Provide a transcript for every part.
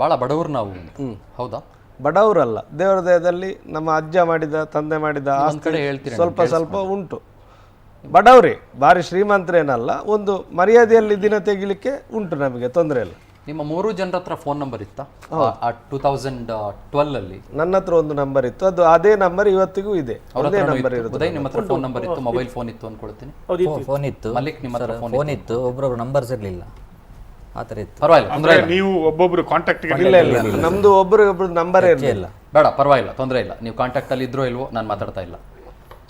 ಭಾಳ ಬಡವರು ನಾವು. ಹೌದಾ? ಬಡವರಲ್ಲ, ದೇವರ ದಯದಲ್ಲಿ ನಮ್ಮ ಅಜ್ಜ ಮಾಡಿದ ತಂದೆ ಮಾಡಿದ ಆಸ್ತಿ ಸ್ವಲ್ಪ ಸ್ವಲ್ಪ ಉಂಟು. ಬಡವರೇ, ಭಾರಿ ಶ್ರೀಮಂತರೇನಲ್ಲ, ಒಂದು ಮರ್ಯಾದೆಯಲ್ಲಿ ದಿನ ತೆಗಿಲಿಕ್ಕೆ ಉಂಟು, ನಮಗೆ ತೊಂದರೆ ಇಲ್ಲ. ನಿಮ್ಮ 3 ಜನರ ಹತ್ರ ಫೋನ್ ನಂಬರ್ ಇತ್ತಾ 2012 ಅಲ್ಲಿ? ನನ್ನ ಹತ್ರ ಒಂದು ನಂಬರ್ ಇತ್ತು, ಅದು ಅದೇ ನಂಬರ್ ಇವತ್ತಿಗೂ ಇದೆ. ಅದೇ ನಂಬರ್ ಇರುತ್ತೆ. ಉದಯ್ ನಿಮ್ಮ ಹತ್ರ ಫೋನ್ ನಂಬರ್ ಇತ್ತು, ಮೊಬೈಲ್ ಫೋನ್ ಇತ್ತು ಅನ್ಕೊಳ್ತೀನಿ. ಫೋನ್ ಇತ್ತು. ಮಲ್ಲಿಕ್ ನಿಮ್ಮ ಹತ್ರ ಫೋನ್ ಇತ್ತು, ಒಬ್ಬರೊಬ್ರು ನಂಬರ್ಸ್ ಇರಲಿಲ್ಲ, ಆ ಥರ ಇತ್ತು. ಪರವಾಗಿಲ್ಲ, ತೊಂದರೆ ಇಲ್ಲ. ನೀವು ಒಬ್ಬೊಬ್ರು ಕಾಂಟ್ಯಾಕ್ಟ್ ಇಲ್ಲ ಇಲ್ಲ, ನಮ್ದು ಒಬ್ಬರು ನಂಬರ್ ಇರಲಿಲ್ಲ. ಬೇಡ, ಪರವಾಗಿಲ್ಲ, ತೊಂದರೆ ಇಲ್ಲ. ನೀವು ಕಾಂಟ್ಯಾಕ್ಟ್ ಅಲ್ಲಿ ಇದ್ರೋ ಇಲ್ವೋ ನಾನು ಮಾತಾಡ್ತಾ ಇಲ್ಲ.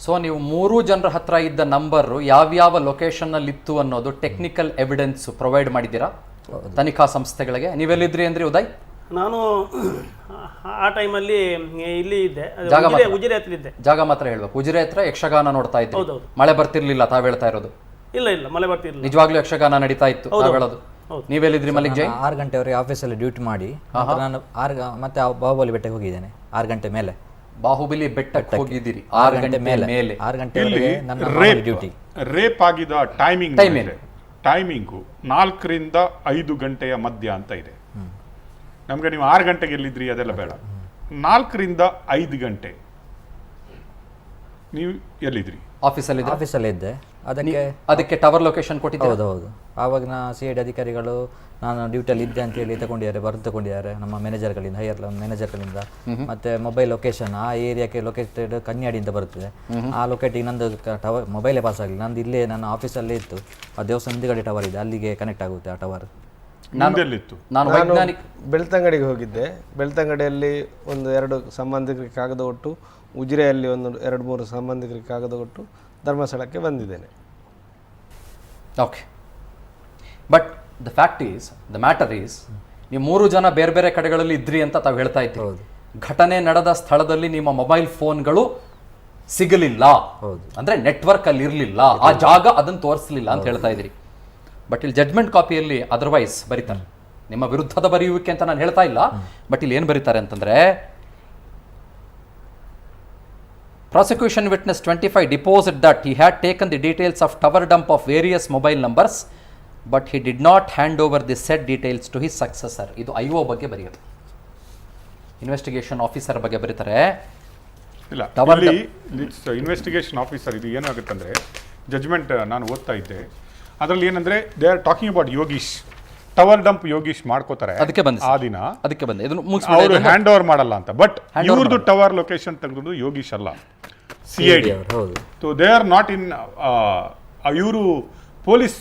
ಸೊ ನೀವು 3 ಜನರ ಹತ್ರ ಇದ್ದ ನಂಬರ್ ಯಾವ್ಯಾವ ಲೊಕೇಶನ್ ಅಲ್ಲಿ ಇತ್ತು ಅನ್ನೋದು ಟೆಕ್ನಿಕಲ್ ಎವಿಡೆನ್ಸ್ ಪ್ರೊವೈಡ್ ಮಾಡಿದ್ದೀರಾ ತನಿಖಾ ಸಂಸ್ಥೆಗಳಿಗೆ? ನೀವೆಲ್ಲಿದ್ರಿ ಅಂದ್ರೆ ಉದಯ್? ನಾನು ಆ ಟೈಮಲ್ಲಿ ಇಲ್ಲಿ ಇದ್ದೆ, ಉಜಿರೆ ಹತ್ರ ಇದ್ದೆ. ಜಾಗ ಮಾತ್ರ ಹೇಳ್ಬೇಕು. ಉಜಿರೆ ಹತ್ರ ಯಕ್ಷಗಾನ ನೋಡ್ತಾ ಇದ್ದೆ. ಮಳೆ ಬರ್ತಿರ್ಲಿಲ್ಲ ತಾವ್ ಹೇಳ್ತಾ ಇರೋದು? ಇಲ್ಲ ಇಲ್ಲ, ಮಳೆ ಬರ್ತಿರ್ಲಿಲ್ಲ, ನಿಜವಾಗ್ಲೂ ಯಕ್ಷಗಾನ ನಡೀತಾ ಇತ್ತು ತಾವ್ ಹೇಳೋದು. ನೀವೆಲ್ಲಿದ್ರಿ ಮಲ್ಲಿಕ್ ಜೈನ್? 6 ಗಂಟೆವರೆಗೆ ಆಫೀಸಲ್ಲಿ ಡ್ಯೂಟಿ ಮಾಡಿ ನಾನು ಮತ್ತೆ ಬಾಹುಬಲಿ ಬೆಟ್ಟಕ್ಕೆ ಹೋಗಿದ್ದೇನೆ 6 ಗಂಟೆ ಮೇಲೆ. ಬಾಹುಬಲಿ ಬೆಟ್ಟಕ್ಕೆ ಹೋಗಿದ್ದೀರಿ 6 ಗಂಟೆ ಮೇಲೆ? 6 ಗಂಟೆವರೆಗೆ ನನ್ನ ಡ್ಯೂಟಿ. ರೇಪ್ ಆಗಿದ ಟೈಮಿಂಗು 4 ರಿಂದ 5 ಗಂಟೆಯ ಮಧ್ಯ ಅಂತ ಇದೆ. ನಮ್ಗೆ ನೀವು 6 ಗಂಟೆಗೆ ಎಲ್ಲಿದ್ರಿ ಅದೆಲ್ಲ ಬೇಡ, 4 ರಿಂದ 5 ಗಂಟೆ ನೀವು ಎಲ್ಲಿದ್ರಿ? ಆಫೀಸಲ್ಲಿ ಇದ್ದೆ. ಅದಕ್ಕೆ ಟವರ್ ಲೊಕೇಶನ್ ಕೊಟ್ಟಿದ್ದೆ? ಹೌದು. ಆವಾಗ CID ಅಧಿಕಾರಿಗಳು ನಾನು ಡ್ಯೂಟಿಯಲ್ಲಿ ಇದ್ದೆ ಅಂತ ಹೇಳಿ ಬರೆದು ತಗೊಂಡಿದ್ದಾರೆ ನಮ್ಮ ಮ್ಯಾನೇಜರ್ಗಳಿಂದ, ಹೈಯರ್ ಮ್ಯಾನೇಜರ್ಗಳಿಂದ. ಮತ್ತೆ ಮೊಬೈಲ್ ಲೊಕೇಶನ್ ಆ ಏರಿಯಾಕ್ಕೆ ಲೊಕೇಟೆಡ್ ಕನ್ಯಾಡಿಯಿಂದ ಬರುತ್ತದೆ. ಆ ಲೊಕೇಟಿಗೆ ನಂದು ಟವರ್ ಮೊಬೈಲೇ ಪಾಸ್ ಆಗಲಿ, ನಂದು ಇಲ್ಲೇ ನನ್ನ ಆಫೀಸಲ್ಲೇ ಇತ್ತು. ಆ ದೇವಸ್ಥಾನ ಹಿಂದುಗಡೆ ಟವರ್ ಇದೆ, ಅಲ್ಲಿಗೆ ಕನೆಕ್ಟ್ ಆಗುತ್ತೆ ಆ ಟವರ್. ನಾನು ಬೆಳ್ತಂಗಡಿಗೆ ಹೋಗಿದ್ದೆ. ಬೆಳ್ತಂಗಡಿಯಲ್ಲಿ ಒಂದು 2 ಸಂಬಂಧಿಕರಿಗೆ ಕಾಗದ ಕೊಟ್ಟು, ಉಜಿರೆಯಲ್ಲಿ ಒಂದು 2-3 ಸಂಬಂಧಿಕರಿಗೆ ಕಾಗದ ಕೊಟ್ಟು ಧರ್ಮಸ್ಥಳಕ್ಕೆ ಬಂದಿದ್ದೇನೆ. Okay, but the fact is, the matter is, ನೀವು 3 ಜನ ಬೇರೆ ಬೇರೆ ಕಡೆಗಳಲ್ಲಿ ಇದ್ರಿ ಅಂತ ತಾವು ಹೇಳ್ತಾ ಇದ್ದೀವಿ. ಘಟನೆ ನಡೆದ ಸ್ಥಳದಲ್ಲಿ ನಿಮ್ಮ ಮೊಬೈಲ್ ಫೋನ್ಗಳು ಸಿಗಲಿಲ್ಲ, ಅಂದ್ರೆ ನೆಟ್ವರ್ಕ್ ಅಲ್ಲಿ ಇರಲಿಲ್ಲ, ಆ ಜಾಗ ಅದನ್ನು ತೋರಿಸಲಿಲ್ಲ ಅಂತ ಹೇಳ್ತಾ ಇದ್ದೀರಿ. ಬಟ್ ಇಲ್ಲಿ ಜಡ್ಜ್ಮೆಂಟ್ ಕಾಪಿಯಲ್ಲಿ ಅದರ್ವೈಸ್ ಬರೀತಾರೆ. ನಿಮ್ಮ ವಿರುದ್ಧದ ಬರೆಯುವಿಕೆ ಅಂತ ನಾನು ಹೇಳ್ತಾ ಇಲ್ಲ, ಬಟ್ ಇಲ್ಲಿ ಏನು ಬರೀತಾರೆ ಅಂತಂದ್ರೆ, Prosecution witness 25 deposed that he had taken the details of tower dump of various mobile numbers, but he did not hand over the said details to his successor. ಇದು IO ಬಗ್ಗೆ ಬರೆಯೋದು, ಇನ್ವೆಸ್ಟಿಗೇಷನ್ ಆಫೀಸರ್ ಬಗ್ಗೆ ಬರೀತಾರೆ. ಇಲ್ಲ, investigation officer ಇದು ಏನಾಗುತ್ತೆ ಅಂದರೆ, judgment ನಾನು ಓದ್ತಾ ಇದ್ದೆ, ಅದರಲ್ಲಿ ಏನಂದರೆ they are talking about Yogish. Tower dump Yogish ಮಾಡ್ಕೋತಾರೆ ಅದಕ್ಕೆ ಬಂದ ಆ ದಿನ, ಅದಕ್ಕೆ ಬಂದೆ ಅವರು ಹ್ಯಾಂಡ್ ಓವರ್ ಮಾಡಲ್ಲ ಅಂತ. ಬಟ್ ಇವ್ರದ್ದು ಟವರ್ ಲೊಕೇಶನ್ ತೆಗೆದು ಯೋಗೀಶ್ ಅಲ್ಲ, CID. So they are not in, ಇವರು ಪೊಲೀಸ್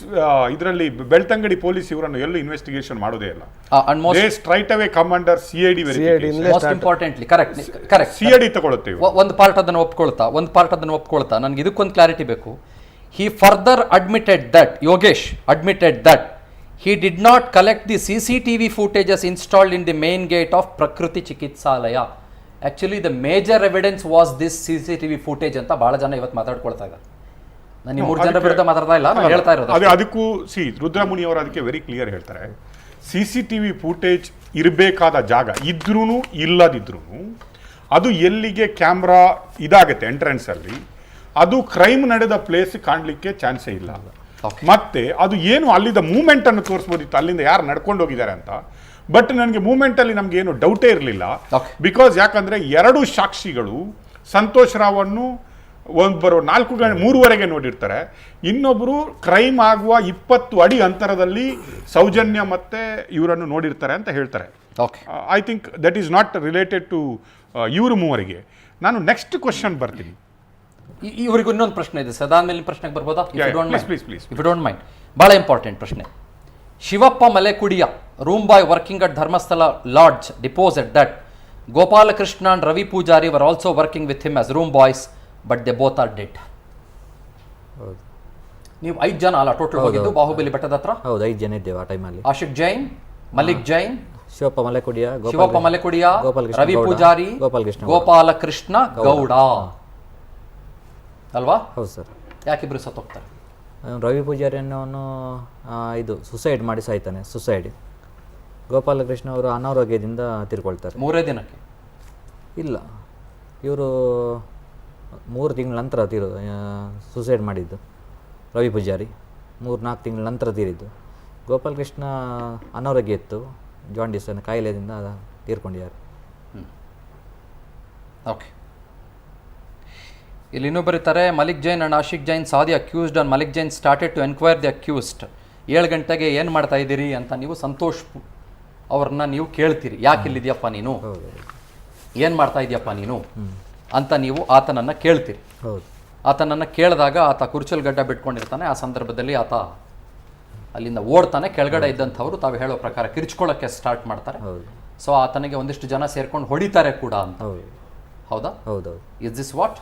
ಇದರಲ್ಲಿ ಬೆಳ್ತಂಗಡಿ ಪೊಲೀಸ್ ಇವರನ್ನು ಎಲ್ಲೂ ಇನ್ವೆಸ್ಟಿಗೇಷನ್ ಮಾಡೋದೇ ಇಲ್ಲ. Straight away commander CID CID ತಗೊಳುತ್ತೆ. ಒಂದು ಪಾರ್ಟ್ ಅದನ್ನು ಒಪ್ಕೊಳ್ತಾ ನನಗೆ ಇದಕ್ಕೊಂದು ಕ್ಲಾರಿಟಿ ಬೇಕು. He further admitted that Yogesh admitted that he did not collect the CCTV footages installed in the main gate of Prakriti Chikitsalaya. Actually the major evidence was this CCTV footage ಅಂತ ಬಹಳ ಜನ ಇವತ್ತು ಮಾತಾಡ್ಕೊಳ್ತಾ ಇದ್ದಾರೆ. ನಾನು ಈ 3 ಜನರ ವಿರುದ್ಧ ಮಾತಾಡ್ತಾ ಇಲ್ಲ, ನಾನು ಹೇಳ್ತಾ ಇರೋದು ಅದಕ್ಕೂ ರುದ್ರಮುನಿ ಅವರು ಅದಕ್ಕೆ ವೆರಿ ಕ್ಲಿಯರ್ ಹೇಳ್ತಾರೆ. CCTV ಫೂಟೇಜ್ ಇರಬೇಕಾದ ಜಾಗ ಇದ್ರೂ ಇಲ್ಲದಿದ್ರೂ ಅದು ಎಲ್ಲಿಗೆ ಕ್ಯಾಮ್ರಾ ಇದಾಗುತ್ತೆ ಎಂಟ್ರೆನ್ಸ್ ಅಲ್ಲಿ, ಅದು ಕ್ರೈಮ್ ನಡೆದ ಪ್ಲೇಸ್ ಕಾಣಲಿಕ್ಕೆ ಚಾನ್ಸೇ ಇಲ್ಲ. ಮತ್ತೆ ಅದು ಏನು ಅಲ್ಲಿದ್ದ ಮೂವ್ಮೆಂಟ್ ಅನ್ನು ತೋರಿಸ್ಬೋದಿತ್ತು, ಅಲ್ಲಿಂದ ಯಾರು ನಡ್ಕೊಂಡು ಹೋಗಿದ್ದಾರೆ ಅಂತ. ಬಟ್ ನನಗೆ ಮೂವ್ಮೆಂಟ್ ಅಲ್ಲಿ ನಮ್ಗೆ ಏನು ಡೌಟೇ ಇರಲಿಲ್ಲ. ಬಿಕಾಸ್ ಯಾಕಂದ್ರೆ 2 ಸಾಕ್ಷಿಗಳು ಸಂತೋಷ್ ರಾವನ್ನು ಒಬ್ಬರು 3:15 ನೋಡಿರ್ತಾರೆ, ಇನ್ನೊಬ್ರು ಕ್ರೈಮ್ ಆಗುವ 20 ಅಡಿ ಅಂತರದಲ್ಲಿ ಸೌಜನ್ಯ ಮತ್ತೆ ಇವರನ್ನು ನೋಡಿರ್ತಾರೆ ಅಂತ ಹೇಳ್ತಾರೆ. I think that is not related to ಇವರು ಮೂವರಿಗೆ. ನಾನು ನೆಕ್ಸ್ಟ್ ಕ್ವಶನ್ ಬರ್ತೀನಿ. ಇವರಿಗೂ ಇನ್ನೊಂದು ಪ್ರಶ್ನೆ ಇದೆ ಸರ್, ಅದಾದ್ಮೇಲೆ ಪ್ರಶ್ನೆಗೆ ಬರ್ಬೋದಾ? If you don't mind. ಬಹಳ ಇಂಪಾರ್ಟೆಂಟ್ ಪ್ರಶ್ನೆ. Shivappa Malekudiya room boy working at Dharmasthala lodge deposed that Gopalakrishna and Ravi Poojary were also working with him as room boys, but they both are dead. ನೀವು 5 ಜನ ಅಲ್ಲ ಟೋಟಲ್ ಹೋಗಿದ್ದು ಬಾಹುಬಲಿ ಬೆಟ್ಟದ ಹತ್ರ? ಹೌದು, 5 ಜನ ಇದ್ದೇವೆ ಆ ಟೈಮಲ್ಲಿ. ಆಶಿಕ್ ಜೈನ್, ಮಲ್ಲಿಕ್ ಜೈನ್, ಶಿವಪ್ಪ ಮಲೆಕುಡಿಯ, ರವಿ ಪೂಜಾರಿ, ಗೋಪಾಲಕೃಷ್ಣ ಗೌಡ ಅಲ್ವಾ? ಹೌದು ಸರ್. ಯಾಕಿಬ್ರು ಸತ್ತೋಗ್ತಾರೆ? ರವಿ ಪೂಜಾರಿ ಅನ್ನೋನು ಇದು ಸುಸೈಡ್ ಮಾಡಿ ಸಾಯ್ತಾನೆ, ಸುಸೈಡ್. ಗೋಪಾಲಕೃಷ್ಣ ಅವರು ಅನಾರೋಗ್ಯದಿಂದ ತೀರ್ಕೊಳ್ತಾರೆ 3 ದಿನಕ್ಕೆ. ಇಲ್ಲ, ಇವರು 3 ತಿಂಗಳ ನಂತರ ಸುಸೈಡ್ ಮಾಡಿದ್ದು. ರವಿ ಪೂಜಾರಿ 3-4 ತಿಂಗಳ ನಂತರ ತೀರಿದ್ದು. ಗೋಪಾಲಕೃಷ್ಣ ಅನಾರೋಗ್ಯ ಇತ್ತು, ಜಾಂಡೀಸ್ ಅನ್ನೋ ಕಾಯಿಲೆಯಿಂದ ತೀರ್ಕೊಂಡಿದ್ದಾರೆ. ಓಕೆ. ಇಲ್ಲಿ ಇನ್ನೂ ಬರೀತಾರೆ, Malik Jain and Ashiq Jain saw the accused and Malik Jain started to enquire the accused. 7 ಗಂಟೆಗೆ ಏನು ಮಾಡ್ತಾ ಇದ್ದೀರಿ ಅಂತ ನೀವು ಸಂತೋಷ್ ಅವ್ರನ್ನ ನೀವು ಕೇಳ್ತೀರಿ, ಯಾಕೆ ಇಲ್ಲಿದೆಯಪ್ಪ ನೀನು, ಏನು ಮಾಡ್ತಾ ಇದೆಯಪ್ಪ ನೀನು ಅಂತ ನೀವು ಆತನನ್ನು ಕೇಳ್ತೀರಿ. ಹೌದು. ಆತನನ್ನು ಕೇಳಿದಾಗ ಆತ ಕುರ್ಚಲ್ ಗಡ್ಡ ಬಿಟ್ಕೊಂಡಿರ್ತಾನೆ. ಆ ಸಂದರ್ಭದಲ್ಲಿ ಆತ ಅಲ್ಲಿಂದ ಓಡ್ತಾನೆ. ಕೆಳಗಡೆ ಇದ್ದಂಥವ್ರು ತಾವು ಹೇಳೋ ಪ್ರಕಾರ ಕಿರ್ಚ್ಕೊಳ್ಳೋಕ್ಕೆ ಸ್ಟಾರ್ಟ್ ಮಾಡ್ತಾರೆ. ಸೊ ಆತನಿಗೆ ಒಂದಿಷ್ಟು ಜನ ಸೇರ್ಕೊಂಡು ಹೊಡಿತಾರೆ ಕೂಡ ಅಂತ. ಹೌದಾ? ಹೌದೌದು. Is this what?